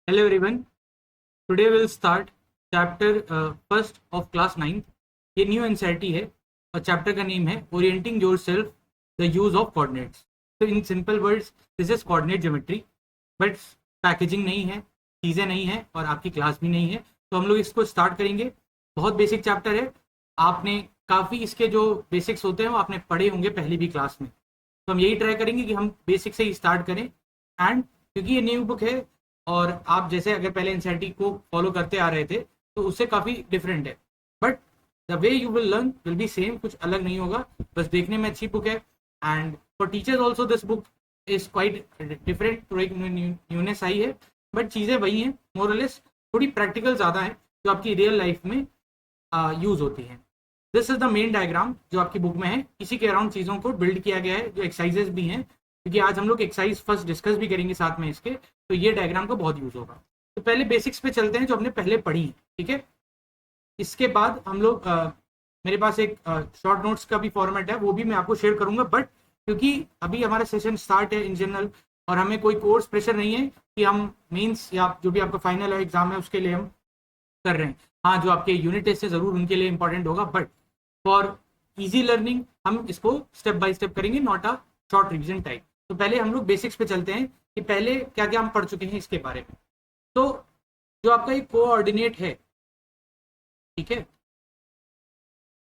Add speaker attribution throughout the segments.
Speaker 1: Hello everyone. Today we'll start chapter first of class 9. ये new NCERT है और chapter का नेम है orienting yourself the use of coordinates. तो in simple words this is coordinate geometry, but packaging नहीं है, चीज़ें नहीं है और आपकी क्लास भी नहीं है. तो हम लोग इसको स्टार्ट करेंगे. बहुत बेसिक चैप्टर है. आपने काफ़ी इसके जो बेसिक्स होते हैं वो आपने पढ़े होंगे पहली भी क्लास में. तो हम यही ट्राई करेंगे कि हम बेसिक से ही स्टार्ट करें. एंड क्योंकि ये न्यू बुक है और आप जैसे अगर पहले एनसीईआरटी को फॉलो करते आ रहे थे तो उससे काफ़ी डिफरेंट है, but the way you will learn will be same, कुछ अलग नहीं होगा. बस देखने में अच्छी बुक है. And for teachers also this book is quite different. थोड़ी एक न्यूनेस आई है, बट चीज़ें वही हैं मोरलेस. थोड़ी प्रैक्टिकल ज़्यादा है जो आपकी रियल लाइफ में यूज़ होती हैं. This is the main diagram जो आपकी बुक में है. इसी के अराउंड चीज़ों को बिल्ड किया गया है. जो एक्सरसाइजेस भी हैं, क्योंकि आज हम लोग एक्सरसाइज फर्स्ट डिस्कस भी करेंगे साथ में इसके, तो ये डायग्राम का बहुत यूज होगा. तो पहले बेसिक्स पे चलते हैं जो हमने पहले पढ़ी है. ठीक है, इसके बाद हम लोग मेरे पास एक शॉर्ट नोट्स का भी फॉर्मेट है, वो भी मैं आपको शेयर करूंगा. बट क्योंकि अभी हमारा सेशन स्टार्ट है इन जनरल और हमें कोई कोर्स प्रेशर नहीं है कि हम मेंस या जो भी आपका फाइनल एग्जाम है उसके लिए हम कर रहे हैं. हाँ, जो आपके यूनिट टेस्ट है ज़रूर उनके लिए इंपॉर्टेंट होगा, बट फॉर इजी लर्निंग हम इसको स्टेप बाय स्टेप करेंगे, not a short revision type. तो पहले हम लोग बेसिक्स पे चलते हैं कि पहले क्या क्या हम पढ़ चुके हैं इसके बारे में. तो जो आपका ये कोऑर्डिनेट है, ठीक है,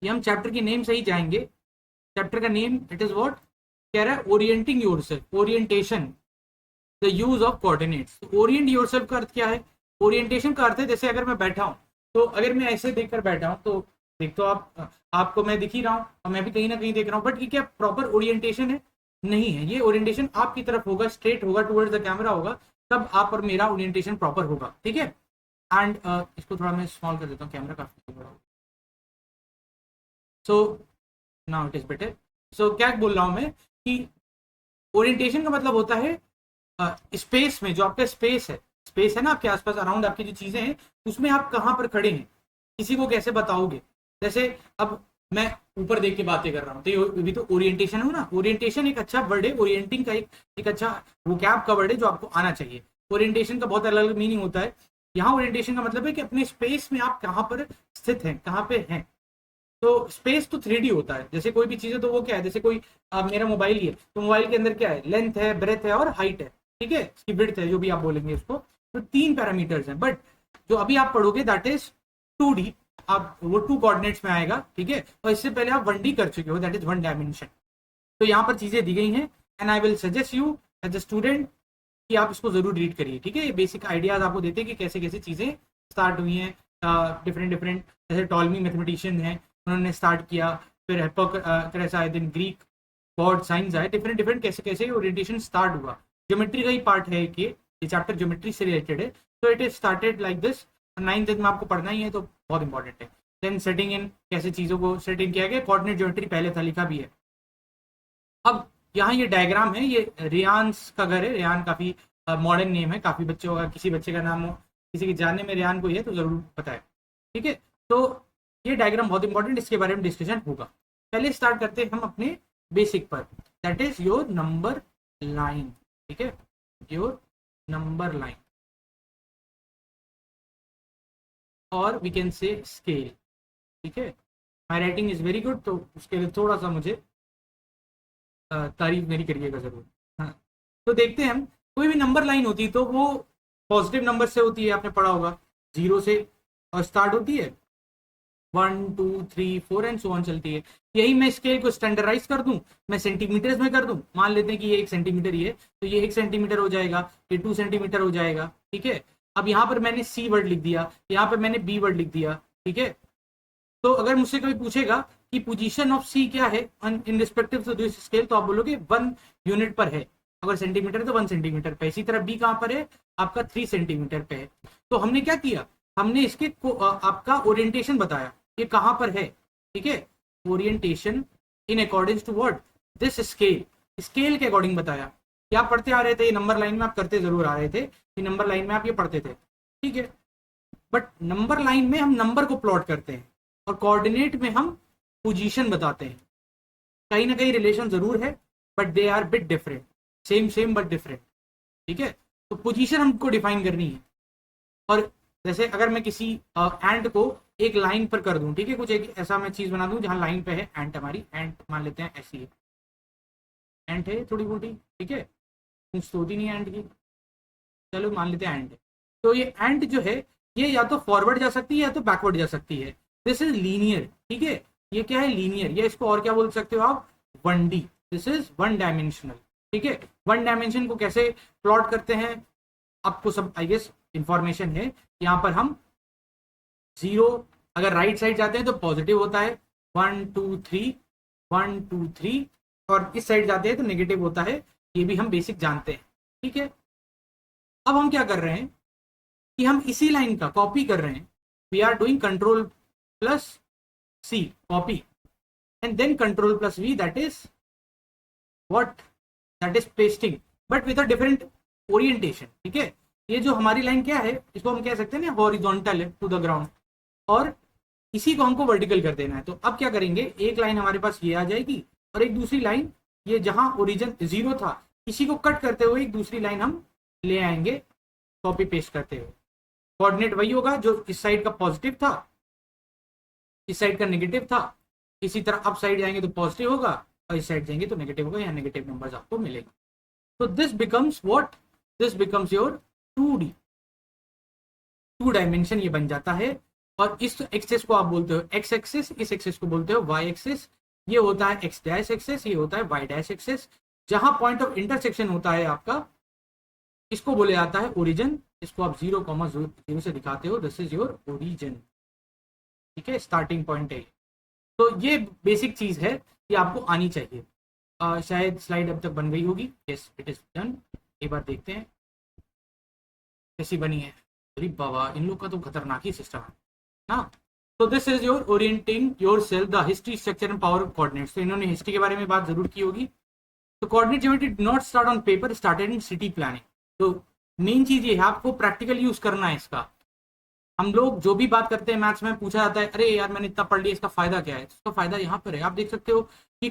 Speaker 1: ये हम चैप्टर की नेम से ही जाएंगे. चैप्टर का नेम इट इज व्हाट कह रहा है, orienting yourself, orientation the use of coordinates. Orient yourself का अर्थ क्या है? ओरिएंटेशन का अर्थ है जैसे अगर मैं बैठा हूँ, तो अगर मैं ऐसे देखकर बैठा हूँ तो देख तो आपको मैं दिख ही रहा हूँ और मैं भी कहीं ना कहीं देख रहा हूँ, बट ये क्या प्रॉपर ओरिएंटेशन है? नहीं है. ये ओरिएंटेशन आपकी तरफ होगा, स्ट्रेट होगा, टुवर्ड्स द कैमरा होगा, तब आप और मेरा ओरिएंटेशन प्रॉपर होगा. ठीक है. एंड इसको थोड़ा मैं स्मॉल कर देता हूँ, कैमरा काफी बड़ा. So now it is better. So क्या बोल रहा हूँ मैं कि ओरिएंटेशन का मतलब होता है स्पेस में, जो आपका स्पेस है ना आपके आसपास, अराउंड आपकी जो चीजें हैं, उसमें आप कहाँ पर खड़े हैं, किसी को कैसे बताओगे. जैसे अब मैं ऊपर देख के बातें कर रहा हूँ, तो ये भी तो ओरिएंटेशन हो ना. ओरिएंटेशन एक अच्छा वर्ड है, ओरिएंटिंग का एक अच्छा वोकैब का वर्ड है जो आपको आना चाहिए. ओरिएंटेशन का बहुत अलग अलग मीनिंग होता है. यहाँ ओरिएंटेशन का मतलब है कि अपने स्पेस में आप कहाँ पर स्थित हैं, कहाँ पे हैं. तो स्पेस तो 3D होता है. जैसे कोई भी चीज़ है तो वो क्या है, जैसे कोई मेरा मोबाइल ही है तो मोबाइल के अंदर क्या है, लेंथ है, ब्रेथ है और हाइट है. ठीक है, इसकी विड्थ है, जो भी आप बोलेंगे इसको. तो 3 पैरामीटर्स हैं. बट जो अभी आप पढ़ोगे दैट इज 2D. आप वो 2 कोऑर्डिनेट्स में आएगा. ठीक है, और इससे पहले आप 1D कर चुके हो, दैट इज 1 डायमेंशन. तो यहाँ पर चीज़ें दी गई हैं and I will suggest you as a student कि आप इसको जरूर रीड करिए. ठीक है, ये बेसिक आइडियाज आपको देते हैं कि कैसे कैसे चीज़ें स्टार्ट हुई हैं. डिफरेंट डिफरेंट, जैसे टॉलमी मैथमेटिशियन हैं, उन्होंने स्टार्ट किया. फिर हिप्पोक्रेटस आए, दिन ग्रीक गॉड साइंस आए. डिफरेंट डिफरेंट कैसे कैसे ओरिएंटेशन स्टार्ट हुआ. ज्योमेट्री का ही पार्ट है कि ये चैप्टर ज्योमेट्री से रिलेटेड है. तो it is started like this. 9th में आपको पढ़ना ही है तो बहुत इंपॉर्टेंट है. देन सेटिंग इन, कैसे चीज़ों को सेट इन किया गया. कोऑर्डिनेट ज्योमेट्री पहले था, लिखा भी है. अब यहाँ ये डायग्राम है, ये रियान्स का घर है. रियान काफ़ी मॉडर्न नेम है. काफ़ी बच्चों का, किसी बच्चे का नाम हो, किसी के जानने में रियान कोई है तो ज़रूर पता है. ठीक है, तो ये डायग्राम बहुत इंपॉर्टेंट, इसके बारे में डिस्कशन होगा. पहले स्टार्ट करते हैं हम अपने बेसिक पर, that is your number line. ठीक है, योर नंबर लाइन और वी कैन से स्केल. ठीक है, my writing is very good, तो उसके लिए थोड़ा सा मुझे तारीफ मेरी करिएगा जरूर. हाँ, तो देखते हैं हम. कोई भी नंबर लाइन होती है तो वो पॉजिटिव नंबर से होती है, आपने पढ़ा होगा, 0 से और स्टार्ट होती है. 1 2 3 4 एंड सो ऑन चलती है. यही मैं स्केल को स्टैंडर्डाइज कर दूं, मैं सेंटीमीटर्स में कर दूं. मान लेते हैं कि ये 1 सेंटीमीटर ही है, तो ये 1 सेंटीमीटर हो जाएगा, ये 2 सेंटीमीटर हो जाएगा. ठीक है, अब यहाँ पर मैंने सी वर्ड लिख दिया, यहाँ पर मैंने बी वर्ड लिख दिया. ठीक है, तो अगर मुझसे कोई पूछेगा कि पोजीशन ऑफ सी क्या है in respective to this scale, तो आप बोलोगे 1 यूनिट पर है. अगर सेंटीमीटर है तो 1 सेंटीमीटर पे. इसी तरह बी कहाँ पर है, आपका 3 सेंटीमीटर पे है. तो हमने क्या किया, हमने इसके आपका ओरिएंटेशन बताया, ये कहाँ पर है. ठीक है, orientation in according to what, this scale. Scale के अकॉर्डिंग बताया. क्या पढ़ते आ रहे थे, ये नंबर लाइन में आप करते जरूर आ रहे थे, कि नंबर लाइन में आप ये पढ़ते थे. ठीक है, बट नंबर लाइन में हम नंबर को प्लॉट करते हैं और कोऑर्डिनेट में हम पोजीशन बताते हैं. कहीं ना कहीं रिलेशन जरूर है, but they are bit different. Same same but different. ठीक है, तो पोजीशन हमको डिफाइन करनी है. और जैसे अगर मैं किसी एंट को एक लाइन पर कर दूं, ठीक है, कुछ एक ऐसा मैं चीज बना दूं जहां लाइन पे है एंट, हमारी एंट मान लेते हैं ऐसी है, एंट है थोड़ी मोटी, ठीक है, कुछ तो होती नहीं है एंट की, चलो मान लेते हैं एंट। तो ये एंट जो है ये या तो फॉरवर्ड जा सकती है या तो बैकवर्ड जा सकती है। दिस इज लीनियर, ठीक है, ये क्या है, लीनियर, या इसको और क्या बोल सकते हो आप, 1D, this is one dimensional, ठीक है। वन डायमेंशन को कैसे प्लॉट करते हैं आपको सब आई गेस इंफॉर्मेशन है। यहाँ पर हम 0 अगर राइट साइड जाते हैं तो पॉजिटिव होता है, 1 2 3 1 2 3, और इस साइड जाते हैं तो नेगेटिव होता है, ये भी हम बेसिक जानते हैं, ठीक है। अब हम क्या कर रहे हैं कि हम इसी लाइन का कॉपी कर रहे हैं, we are doing control plus C copy and then control plus V, that is what, that is pasting, but with a different orientation, ठीक है। ये जो हमारी लाइन क्या है, इसको हम कह सकते हैं ना हॉरिजॉन्टल है टू द ग्राउंड, और इसी को हमको वर्टिकल कर देना है। तो अब क्या करेंगे, एक लाइन हमारे पास ये आ जाएगी और एक दूसरी लाइन ये जहां ओरिजिन 0 था इसी को कट करते हुए एक दूसरी लाइन हम ले आएंगे कॉपी पेस्ट करते हुए। कोऑर्डिनेट वही होगा जो इस साइड का पॉजिटिव था, इस साइड का नेगेटिव था, इसी तरह अप साइड जाएंगे तो पॉजिटिव होगा और इस साइड जाएंगे तो नेगेटिव होगा, यहाँ नेगेटिव नंबर्स आपको मिलेंगे। तो this becomes what, this becomes your 2D, 2 dimension ये बन जाता है। और इस एक्सेस को आप बोलते हो एक्स एक्सिस, इस एक्सेस को बोलते हो वाई एक्सिस, ये होता है एक्स डैश एक्सेस, ये होता है वाई डैश एक्सेस। जहां पॉइंट ऑफ इंटरसेक्शन होता है आपका, इसको बोले जाता है ओरिजिन, इसको आप 0,0 से दिखाते हो, दिस इज योर ओरिजिन, ठीक है, स्टार्टिंग पॉइंट है। तो ये बेसिक चीज है, ये आपको आनी चाहिए। शायद स्लाइड अब तक बन गई होगी, यस इट इज डन। एक बार देखते हैं कैसी बनी है। अरे बाबा, इन लोग का तो खतरनाक ही सिस्टम है ना। तो this is your orienting your self the history structure and power of coordinates. तो इन्होंने हिस्ट्री के बारे में बात जरूर की होगी। तो coordinate geometry did not start on paper, started in city planning. तो मेन चीज ये है, आपको प्रैक्टिकल यूज करना है इसका। हम लोग जो भी बात करते हैं मैथ्स में पूछा जाता है, अरे यार मैंने इतना पढ़ लिया, इसका फायदा क्या है, इसका फायदा यहाँ पर है। आप देख सकते हो कि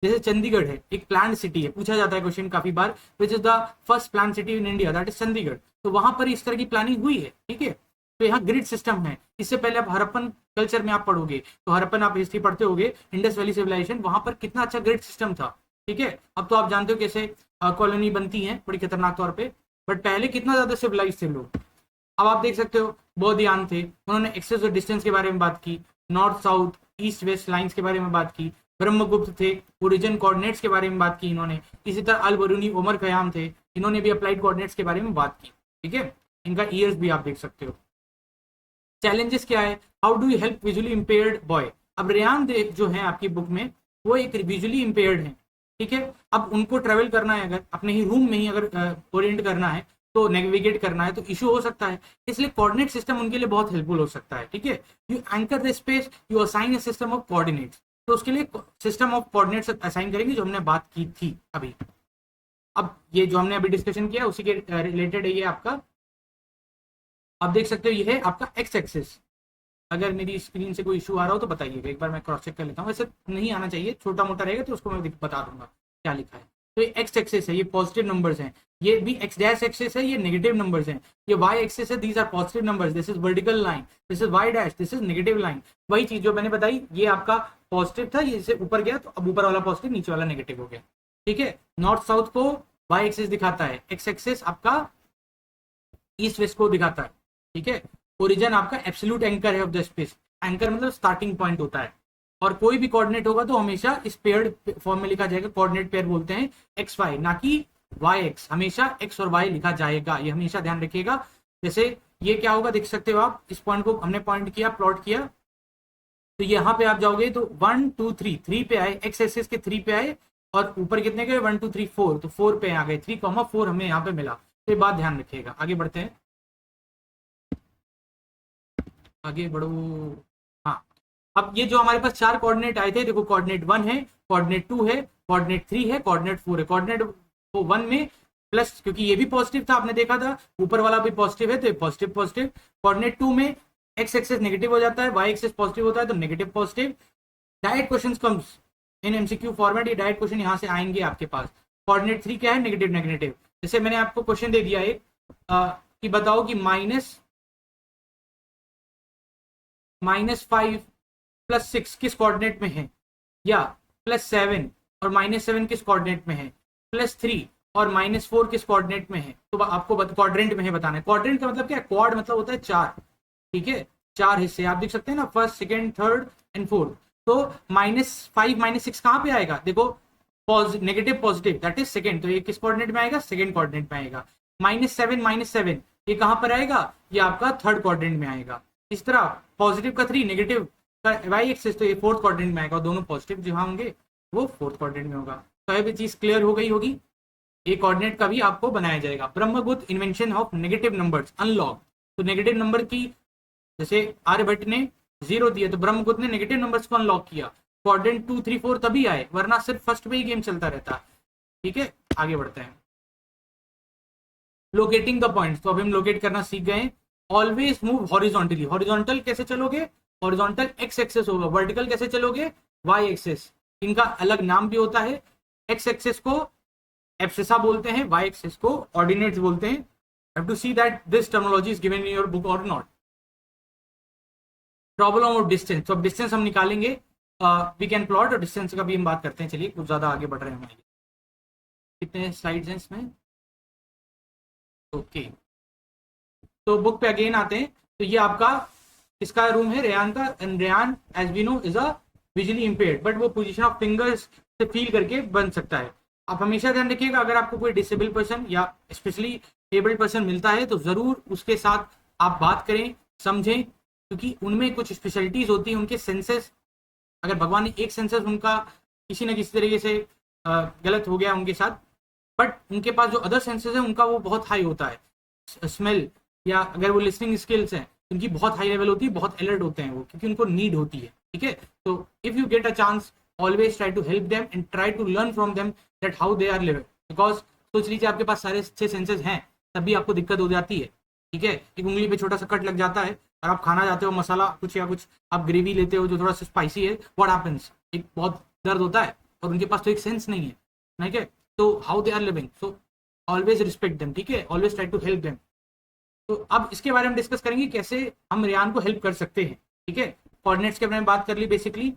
Speaker 1: जैसे चंडीगढ़ है, एक प्लान सिटी है, पूछा जाता है क्वेश्चन काफी बार, which is the first plan city in India, that is Chandigarh. तो वहां पर इस तरह की प्लानिंग हुई है, ठीक है। तो यहाँ ग्रिड सिस्टम है। इससे पहले आप हरप्पन कल्चर में आप पढ़ोगे, तो हरप्पन आप हिस्ट्री पढ़ते होगे, इंडस वैली सिविलाइजेशन, वहां पर कितना अच्छा ग्रिड सिस्टम था, ठीक है। अब तो आप जानते हो कैसे कॉलोनी बनती है बड़ी खतरनाक तौर पर, बट पहले कितना ज्यादा सिविलाइज थे लोग। अब आप देख सकते हो बौद्धियान थे, उन्होंने एक्सेस और डिस्टेंस के बारे में बात की, north south east west lines के बारे में बात की, ब्रह्मगुप्त थे, ओरिजिन कोऑर्डिनेट्स के बारे में बात की इन्होंने। इसी तरह अल बरूनी, उमर खयाम थे, इन्होंने भी अप्लाइड कोऑर्डिनेट्स के बारे में बात की, ठीक है। इनका ईयर्स भी आप देख सकते हो। चैलेंजेस क्या है, how do you help visually impaired boy. अब रेयान जो है आपकी बुक में, वो एक विजुअली इम्पेयर्ड है, ठीक है। अब उनको ट्रेवल करना है, अगर अपने ही रूम में ही अगर ओरिएंट करना है, तो नेविगेट करना है, तो इशू हो सकता है। इसलिए कोऑर्डिनेट सिस्टम उनके लिए बहुत हेल्पफुल हो सकता है, ठीक है। You anchor the space, you assign a system of coordinates. तो उसके लिए सिस्टम ऑफ कोऑर्डिनेट्स असाइन करेंगे, जो हमने बात की थी अभी। अब ये जो हमने अभी डिस्कशन किया उसी के रिलेटेड है ये आपका। आप देख सकते हो ये है आपका एक्स एक्सिस। अगर मेरी स्क्रीन से कोई इशू आ रहा हो तो बताइएगा, एक बार मैं क्रॉस चेक कर लेता हूँ। वैसे नहीं आना चाहिए, छोटा मोटा रहेगा तो उसको मैं बता दूंगा क्या लिखा है। तो ये एक्स एक्सिस है, ये पॉजिटिव नंबर्स हैं। ये भी एक्स डैश एक्सिस है, ये नेगेटिव नंबर्स हैं। ये वाई एक्सिस है, these are positive numbers, this is vertical line, this is Y dash, this is negative line. वही चीज जो मैंने बताई, ये आपका पॉजिटिव था, ये से ऊपर गया तो अब ऊपर वाला पॉजिटिव, नीचे वाला नेगेटिव हो गया, ठीक है। नॉर्थ साउथ को वाई एक्सिस दिखाता है, एक्स एक्सिस आपका ईस्ट वेस्ट को दिखाता है, ठीक है। ओरिजिन आपका एब्सोल्यूट एंकर है ऑफ द स्पेस। एंकर मतलब स्टार्टिंग पॉइंट होता है। और कोई भी कोऑर्डिनेट होगा तो हमेशा इस पेयर्ड फॉर्म में लिखा जाएगा, कोऑर्डिनेट पेयर बोलते हैं एक्स वाई, ना कि वाई एक्स। हमेशा एक्स और वाई लिखा जाएगा, ये हमेशा ध्यान रखिएगा। जैसे ये क्या होगा देख सकते हो आप, इस पॉइंट को हमने पॉइंट किया, प्लॉट किया, तो यहाँ पे आप जाओगे तो 1 2 3 3 पे आए, एक्स एक्सिस के 3 पे आए, और ऊपर कितने गए 1 2 3 4, तो 4 पे आ गए, 3,4 हमें यहाँ पे मिला। तो ये बात ध्यान रखिएगा। आगे बढ़ते हैं, आगे बढ़ो। हाँ, अब ये जो हमारे पास 4 कोऑर्डिनेट आए थे, देखो कोऑर्डिनेट 1 है, कोऑर्डिनेट 2 है, कोऑर्डिनेट 3 है, कोऑर्डिनेट 4 है। कोऑर्डिनेट 1 में प्लस, क्योंकि ये भी पॉजिटिव था, आपने देखा था, ऊपर वाला भी पॉजिटिव है, तो पॉजिटिव पॉजिटिव। कोऑर्डिनेट 2 में एक्स एक्सिस नेगेटिव हो जाता है, वाई एक्सिस पॉजिटिव होता है, तो negative positive. Direct question comes in MCQ format, ये डायरेक्ट क्वेश्चन यहाँ से आएंगे आपके पास। कोऑर्डिनेट 3 क्या है, नेगेटिव नेगेटिव। जैसे मैंने आपको क्वेश्चन दे दिया एक कि बताओ कि -5 + 6 किस कोऑर्डिनेट में है, या +7 और -7 किस कोऑर्डिनेट में है, +3 और -4 किस कोऑर्डिनेट में है। तो आपको क्वाड्रेंट में है बताना है। क्वाड्रेंट का मतलब क्या है, क्वाड मतलब होता है 4, ठीक है, 4 हिस्से आप देख सकते हैं ना, first, second, third and fourth. तो -5 -6 कहाँ पे आएगा, देखो negative positive, that is second, तो ये किस कोऑर्डिनेट में आएगा, सेकंड कोऑर्डिनेट में आएगा। -7 ये कहाँ पर आएगा, ये आपका थर्ड क्वाड्रेंट में आएगा। इस तरह पॉजिटिव का 3 नेगेटिव का वाई एक्सिस, तो ये फोर्थ क्वाड्रेंट में आएगा, दोनों पॉजिटिव जो होंगे वो फोर्थ क्वाड्रेंट में होगा। तो ये भी चीज क्लियर हो गई होगी। ये कोऑर्डिनेट का भी आपको बनाया जाएगा। Brahmagupta invention of negative numbers unlock. तो नेगेटिव नंबर की, जैसे आर्यभट्ट ने 0 दिया तो ब्रह्मगुप्त ने नेगेटिव नंबर्स को अनलॉक किया। क्वाड्रेंट 2 3 4 तभी आए, वरना सिर्फ फर्स्ट में ही गेम चलता रहता है। ठीक है, आगे बढ़ते हैं। लोकेटिंग द पॉइंट्स, तो अभी हम लोकेट करना सीख गए। ऑलवेज मूव हॉरिजॉन्टली, हॉरिजॉन्टल कैसे चलोगे, हॉरिजॉन्टल एक्स एक्सेस होगा। वर्टिकल कैसे चलोगे, वाई एक्सेस। इनका अलग नाम भी होता है। एक्स एक्सेस को एब्सिसा बोलते हैं, वाई एक्सेस को ऑर्डिनेट्स बोलते हैं। Have to see that this terminology is given in your book or not. Problem of distance, तो अब डिस्टेंस हम निकालेंगे। वी कैन प्लॉट, और डिस्टेंस का भी हम बात करते हैं। चलिए, कुछ ज्यादा आगे बढ़ रहे हैं हमारे। कितने स्लाइड्स हैं इसमें, ओके। तो बुक पे अगेन आते हैं। तो ये आपका इसका रूम है रेयान का, and Ryan as we know is a visually impaired, but वो पोजीशन ऑफ फिंगर्स से फील करके बन सकता है। आप हमेशा ध्यान रखिएगा, अगर आपको कोई डिसेबल पर्सन या स्पेशली एबल्ड पर्सन मिलता है तो जरूर उसके साथ आप बात करें, समझें, क्योंकि उनमें कुछ स्पेशलिटीज होती हैं। उनके सेंसेस, अगर भगवान ने एक सेंसेस उनका किसी न किसी तरीके से गलत हो गया उनके साथ, बट उनके पास जो अदर सेंसेस है उनका वो बहुत हाई होता है। स्मेल, या अगर वो लिसनिंग स्किल्स हैं उनकी बहुत हाई लेवल होती है, बहुत अलर्ट होते हैं वो, क्योंकि उनको नीड होती है। ठीक है, तो if you get a chance, always try to help them and try to learn from them that how they are living. Because सोच लीजिए आपके पास सारे 6 सेंसेस हैं, तभी आपको दिक्कत हो जाती है। ठीक है, एक उंगली पे छोटा सा कट लग जाता है और आप खाना जाते हो, मसाला कुछ या कुछ आप ग्रेवी लेते हो जो थोड़ा सा स्पाइसी है, व्हाट हैपेंस, एक बहुत दर्द होता है, और उनके पास तो एक सेंस नहीं है। ठीक है, तो how they are living, so always respect them. ठीक है, always try to help them. तो अब इसके बारे में डिस्कस करेंगे कैसे हम रेयान को हेल्प कर सकते हैं। ठीक है, कोऑर्डिनेट्स के बारे में बात कर ली बेसिकली,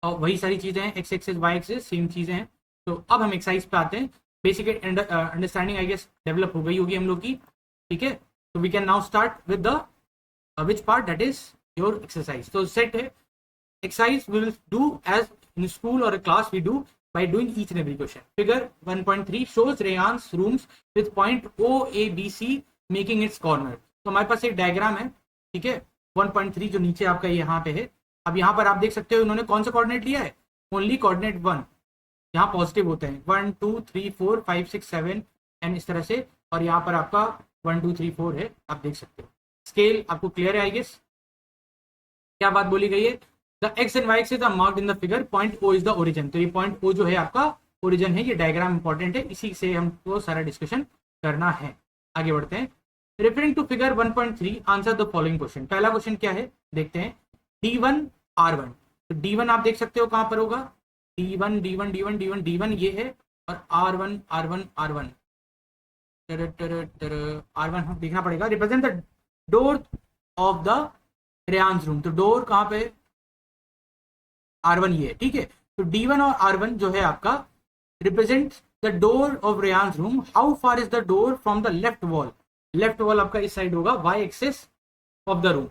Speaker 1: और वही सारी चीजें हैं, X axes Y axes same चीजें हैं। तो अब हम एक्सरसाइज पे आते हैं। Basic understanding I guess develop हो गई होगी हम लोग की। ठीक है, तो we can now start with the which part, that is your exercise. तो सेट है exercise we will do as in school or a class we do by doing each and every question. Figure 1.3 shows Rayan's rooms with point O A B C making its corner. तो हमारे पास एक diagram है। ठीक है, 1.3 जो नीचे आपका यहाँ पे है। अब यहाँ पर आप देख सकते हो इन्होंने कौन सा कोऑर्डिनेट लिया है, ओनली कोऑर्डिनेट 1। यहाँ पॉजिटिव होते हैं 1 2 3 4 5 6 7 एंड इस तरह से, और यहाँ पर आपका 1 2 3 4 है, आप देख सकते हो। स्केल आपको क्लियर है आई गेस, क्या बात बोली गई है। The x and y axis are marked in the figure. Point O is the origin. तो ये point O जो है आपका ओरिजिन है। ये डायग्राम इंपॉर्टेंट है, इसी से हमको सारा डिस्कशन करना है। आगे बढ़ते हैं। Referring to figure 1.3 answer the following question. पहला क्वेश्चन क्या है देखते हैं। D1 R1, तो D1 आप देख सकते हो कहां पर होगा, D1 D1 D1 D1 D1 ये है, और R1 R1 R1 R1 देखना पड़ेगा। Represent the door of the Ryan's room, तो डोर कहां पे, R1 ये है। ठीक है, तो D1 और R1 जो है आपका represent the door of Ryan's room. How far is the door from the left wall, left wall आपका इस साइड होगा, y axis of the room.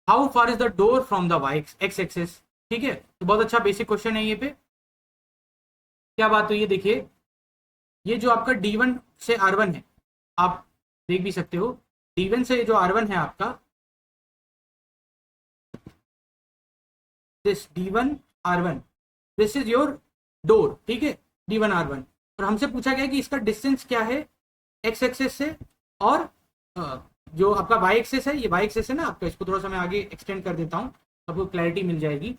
Speaker 1: How far is the door from the y x axis. ठीक है, तो बहुत अच्छा basic question है ये पे। क्या बात हुई है देखिए, ये जो आपका D1 से R1 है, आप देख भी सकते हो, D1 से जो R1 है आपका, this D1 R1, this is your door. ठीक है, D1 R1, और हमसे पूछा गया कि इसका डिस्टेंस क्या है x एक्सेस से, और जो आपका y एक्सेस है, ये y एक्सेस है ना आपका, इसको थोड़ा सा मैं आगे एक्सटेंड कर देता हूं, आपको क्लैरिटी मिल जाएगी।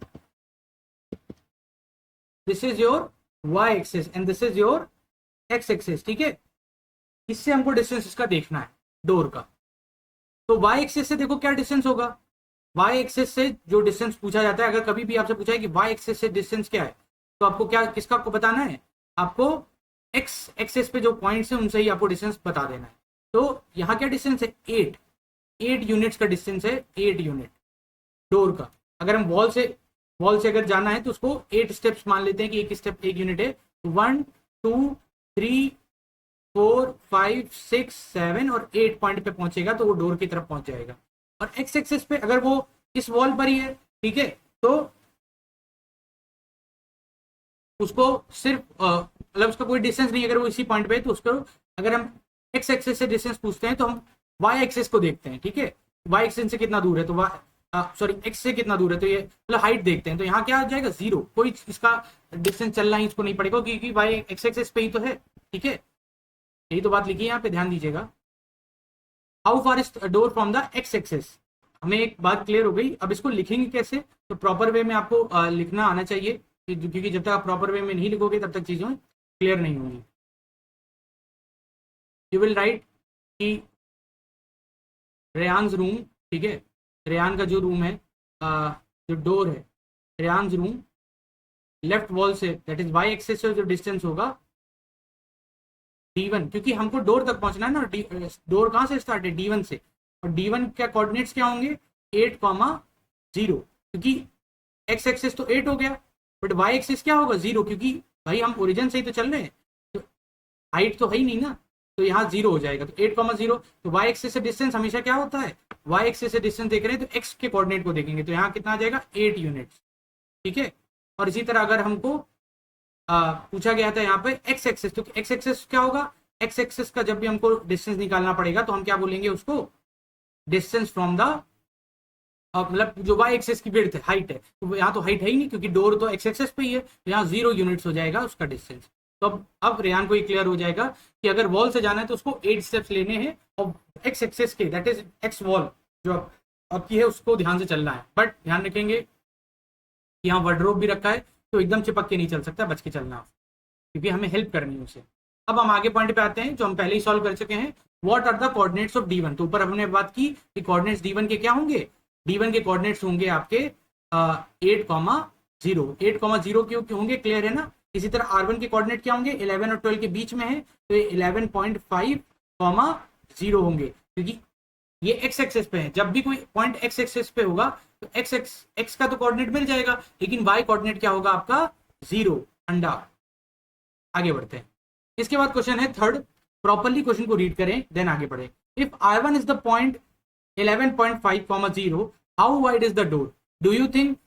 Speaker 1: This is your y axis and this is your x axis. ठीक है, इससे हमको डिस्टेंस इसका देखना है डोर का। तो y एक्सेस से देखो क्या डिस्टेंस होगा, y एक्सेस से जो डिस्टेंस पूछा जाता है, अगर कभी भी आपसे पूछा है कि y एक्सेस से डिस्टेंस क्या है, तो आपको क्या किसका आपको बताना है, आपको x एक्सेस पे जो पॉइंट्स हैं उनसे ही आपको डिस्टेंस बता देना है। तो यहाँ क्या डिस्टेंस है, 8 यूनिट्स का डिस्टेंस है, 8 यूनिट। डोर का। अगर हम वॉल से अगर जाना है तो उसको 8 स्टेप्स मान लेते हैं कि एक स्टेप 1 यूनिट है। 1 2 3 4 5 6 7 और 8 पॉइंट पे पहुंचेगा तो वो डोर की तरफ पहुंच जाएगा। और एक्स एक्सिस पे अगर वो इस वॉल पर ही है, ठीक है, तो उसको सिर्फ मतलब उसका कोई डिस्टेंस नहीं, अगर वो इसी पॉइंट पे है तो उसको, अगर हम एक्स एक्सिस से डिस्टेंस पूछते हैं तो हम वाई एक्सिस को देखते हैं, ठीक है, वाई एक्सिस से कितना दूर है, तो सॉरी एक्स से कितना दूर है, तो ये मतलब हाइट देखते हैं, तो यहाँ क्या आ जाएगा 0, कोई इसका डिस्टेंस चलना ही इसको नहीं पड़ेगा क्योंकि वाई एक्स एक्सिस पे ही तो है, ठीक है, यही तो बात लिखी है यहाँ पे, ध्यान दीजिएगा। How far is door from the x axis, हमें एक बात क्लियर हो गई। अब इसको लिखेंगे कैसे, तो प्रॉपर वे में आपको लिखना आना चाहिए, क्योंकि जब तक आप प्रॉपर वे में नहीं लिखोगे तब तक चीज़ें क्लियर नहीं होंगी। यू विल राइट कि रेयान्स रूम, ठीक है, रेयान का जो रूम है, जो डोर है, रेयान्स रूम लेफ्ट वॉल से, दैट इज वाई एक्सिस से जो डिस्टेंस होगा D1, क्योंकि हमको डोर तक पहुंचना है ना, डोर कहाँ से स्टार्ट है, D1 से, और D1 क्या कोऑर्डिनेट्स क्या होंगे 8,0, क्योंकि एक्स एक्सिस तो 8 हो गया, बट वाई एक्सिस क्या होगा 0, क्योंकि भाई हम ओरिजिन से ही तो चल रहे हैं, तो हाइट तो है ही नहीं ना, तो यहाँ 0 हो जाएगा, तो 8,0। तो वाई एक्सिस से डिस्टेंस हमेशा क्या होता है, वाई एक्सिस से डिस्टेंस देख रहे हैं तो एक्स के कोऑर्डिनेट को देखेंगे, तो यहाँ कितना आ जाएगा 8 यूनिट्स, ठीक है। और इसी तरह अगर हमको पूछा गया था यहाँ पे एक्स एक्सिस, तो एक्स एक्सिस क्या होगा, एक्स एक्सिस का जब भी हमको डिस्टेंस निकालना पड़ेगा तो हम क्या बोलेंगे उसको, डिस्टेंस फ्रॉम द, मतलब जो वाई एक्सिस की विड्थ है, हाइट है, तो यहाँ तो हाइट है ही नहीं क्योंकि डोर तो एक्स एक्सिस पे ही है, तो यहाँ 0 यूनिट्स हो जाएगा उसका डिस्टेंस। तो अब रेयान को ये क्लियर हो जाएगा कि अगर वॉल से जाना है तो उसको 8 स्टेप्स लेने हैं और एक्स एक्सिस के, दैट इज एक्स वॉल जो आपकी है उसको ध्यान से चलना है, बट ध्यान रखेंगे कि यहाँ वर्डरोब भी रखा है तो एकदम चिपक के नहीं चल सकता, बच के चलना, क्योंकि हमें हेल्प करनी है उसे। अब हम आगे पॉइंट पे आते हैं जो हम पहले ही सॉल्व कर चुके हैं, what are the coordinates of D1। तो ऊपर हमने बात की कि कोऑर्डिनेट्स D1 के क्या होंगे, D1 के कोऑर्डिनेट्स होंगे आपके 8,0, 8,0 क्यों होंगे, क्लियर है ना। इसी तरह R1 के कोऑर्डिनेट क्या होंगे, 11 और 12 के बीच में है तो ये 11.5, 0 होंगे, क्योंकि ये एक्स एक्सेस पे है, जब भी कोई पॉइंट एक्स एक्सेस पे होगा तो एक्स का तो कोऑर्डिनेट मिल जाएगा, लेकिन वाई कोऑर्डिनेट क्या होगा आपका 0, अंडा। आगे बढ़ते हैं, इसके बाद क्वेश्चन है थर्ड, प्रॉपरली क्वेश्चन को रीड करें देन आगे बढ़े। If R1 is the point 11.5, 0, how wide is the door, do you think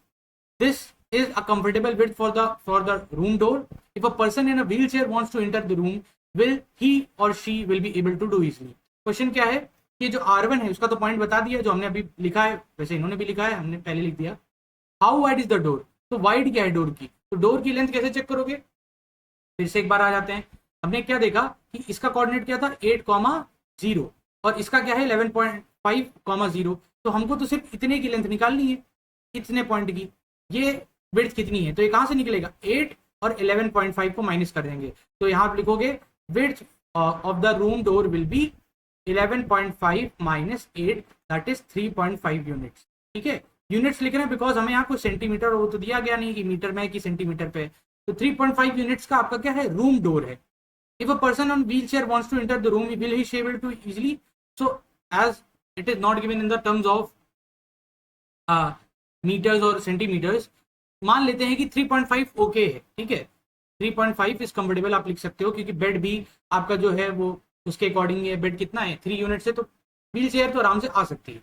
Speaker 1: this is a comfortable width for the room door? If a person in a wheelchair wants to enter the room, will he or she will be able to do easily? Question क्या है कि जो R1 है उसका तो point बता दिया जो हमने अभी लिखा है, वैसे इन्होंने भी लिखा है, हमने पहले लिख दिया। How wide is the door, तो वाइड क्या है डोर की, तो डोर की लेंथ कैसे चेक करोगे, फिर से एक बार आ जाते हैं। हमने क्या देखा कि इसका कोऑर्डिनेट क्या था 8,0 और इसका क्या है 11.5, 0, तो हमको तो सिर्फ इतने की लेंथ निकालनी है, इतने पॉइंट की, ये विड्थ कितनी है, तो ये कहां से निकलेगा 8 और 11.5 को माइनस कर देंगे, तो यहां आप लिखोगे width of the room door will be 11.5 minus 8, that is 3.5 units, ठीक है। यूनिट्स लिख रहे हैं बिकॉज हमें यहाँ कोई सेंटीमीटर वो तो दिया गया नहीं कि मीटर में कि सेंटीमीटर पे, तो 3.5 यूनिट्स का आपका क्या है रूम डोर है। If a person on wheelchair wants to enter the room will he able to easily, so as it is not given in the terms of metres और centimetres, मान लेते हैं कि 3.5 ओके है, ठीक है, 3.5 is comfortable आप लिख सकते हो, क्योंकि बेड भी आपका जो है वो उसके अकॉर्डिंग है, बेड कितना है 3 यूनिट से, तो व्हील चेयर तो आराम से आ सकती है।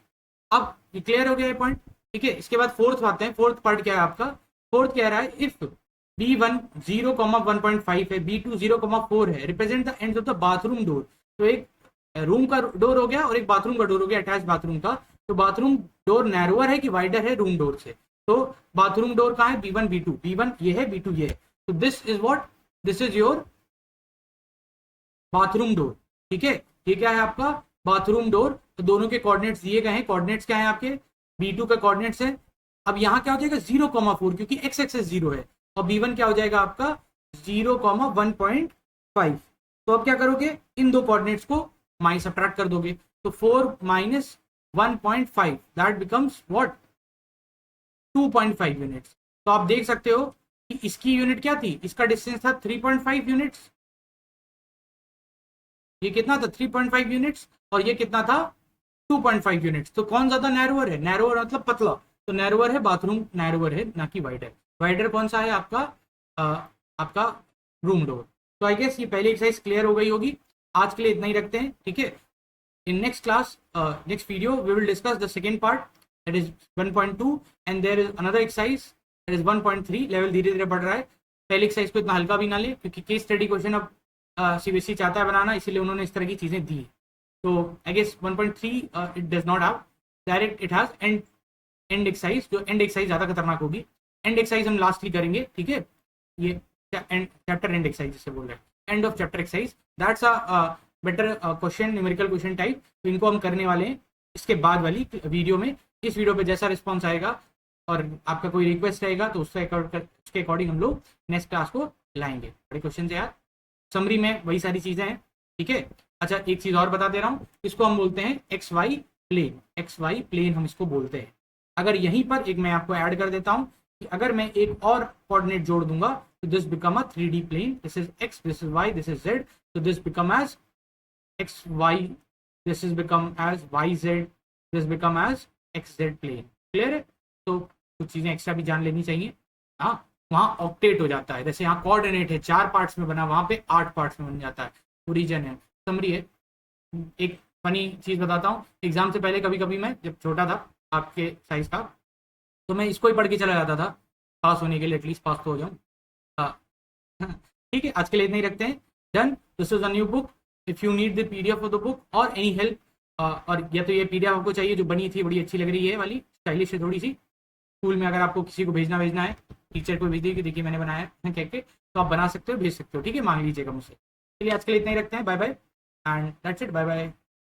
Speaker 1: अब ये क्लियर हो गया है पॉइंट, ठीक है। इसके बाद फोर्थ आते हैं, फोर्थ पार्ट क्या है आपका, फोर्थ कह रहा है इफ B1 0,1.5 है, B2 0,4 है, represent the ends of the bathroom door, तो एक रूम का डोर हो गया और एक बाथरूम का डोर हो गया, अटैच बाथरूम का, तो बाथरूम डोर नैरोअर है कि वाइडर है रूम डोर से, तो बाथरूम डोर कहाँ है B1 B2, B1 ये है B2 ये है, तो this is what, this is your bathroom door, ठीक है, ये क्या है आपका बाथरूम डोर, तो दोनों के कोऑर्डिनेट्स दिए गए हैं, कोऑर्डिनेट्स क्या है आपके B2 का कोऑर्डिनेट्स है। अब यहाँ क्या हो जाएगा 0,4 क्योंकि एक्स एक्सेस 0 है, और B1 क्या हो जाएगा आपका 0,1.5, तो अब क्या करोगे इन दो कोऑर्डिनेट्स को माइनस सब्ट्रैक्ट कर दोगे, तो 4 minus 1.5 that becomes what 2.5 units. तो आप देख सकते हो कि इसकी यूनिट क्या थी, इसका डिस्टेंस था 3.5 यूनिट्स, ये कितना था 3.5 यूनिट्स, और ये कितना था 2.5 यूनिट्स, तो कौन ज्यादा नैरोअर है, नैरोअर मतलब पतला, तो नैरोअर है, बाथरूम नैरोअर है ना कि वाइडर। वाइडर कौन सा है आपका, आपका रूम डोर। तो आई गेस ये पहली एक्सरसाइज क्लियर हो गई होगी। आज के लिए इतना ही रखते हैं, ठीक है। In next class, next video we will discuss the second part, that is 1.2 and there is another exercise that is 1.3। Level धीरे धीरे बढ़ रहा है। पहली एक्सरसाइज को इतना हल्का भी ना ले, क्योंकि केस स्टडी क्वेश्चन अब सीबीएसई चाहता है बनाना, इसीलिए उन्होंने इस तरह की चीजें दी। तो I guess 1.3 it does not have direct, it has end exercise, जो एंड एक्सरसाइज ज्यादा खतरनाक होगी। एंड एक्सरसाइज हम लास्टली करेंगे, ठीक है। ये चैप्टर एंड एक्सरसाइज जिसे बोल रहे हैं, end of chapter exercise, that's a better question, numerical question type. तो इनको हम करने वाले हैं इसके बाद वाली वीडियो में। इस वीडियो पे जैसा रिस्पॉन्स आएगा और आपका कोई रिक्वेस्ट रहेगा तो उसके अकॉर्डिंग हम लोग नेक्स्ट क्लास को लाएंगे। बड़े क्वेश्चन है यार, समरी में वही सारी चीजें हैं, ठीक है। अच्छा, एक चीज और बता दे रहा हूँ, इसको हम बोलते हैं X Y plane. X Y plane हम इसको बोलते हैं। अगर यहीं पर एक मैं आपको ऐड कर देता हूं कि अगर मैं एक और कोऑर्डिनेट जोड़ दूंगा तो this become a 3D plane. This is X, this is Y, this is Z. तो this become as X Y, this is become as Y Z, this become as X Z plane. Clear है? तो कुछ चीजें extra भी जान लेनी चाहिए। हाँ, वहां ऑक्टेट हो जाता है, जैसे यहाँ कोऑर्डिनेट है 4 पार्ट्स में बना, वहां पे 8 पार्ट्स में बन जाता है। ओरिजिन है, समरी है। एक फनी चीज बताता हूँ, एग्जाम से पहले कभी कभी मैं जब छोटा था आपके साइज का, तो मैं इसको ही पढ़ के चला जाता था पास होने के लिए, एटलीस्ट पास तो हो जाऊँ। हाँ, ठीक है, आज के लिए इतना ही रखते हैं। Done. This is a new book. If you need the PDF of the book और एनी हेल्प, और या तो ये पीडीएफ आपको चाहिए जो बनी थी, बड़ी अच्छी लग रही है वाली, स्टाइलिश है थोड़ी सी, स्कूल में अगर आपको किसी को भेजना है, टीचर को भेज दी कि देखिए मैंने बनाया है कह के, तो आप बना सकते हो, भेज सकते हो, ठीक है, मांग लीजिएगा मुझसे। चलिए आज के लिए इतना ही रखते हैं। Bye bye and that's it. Bye bye.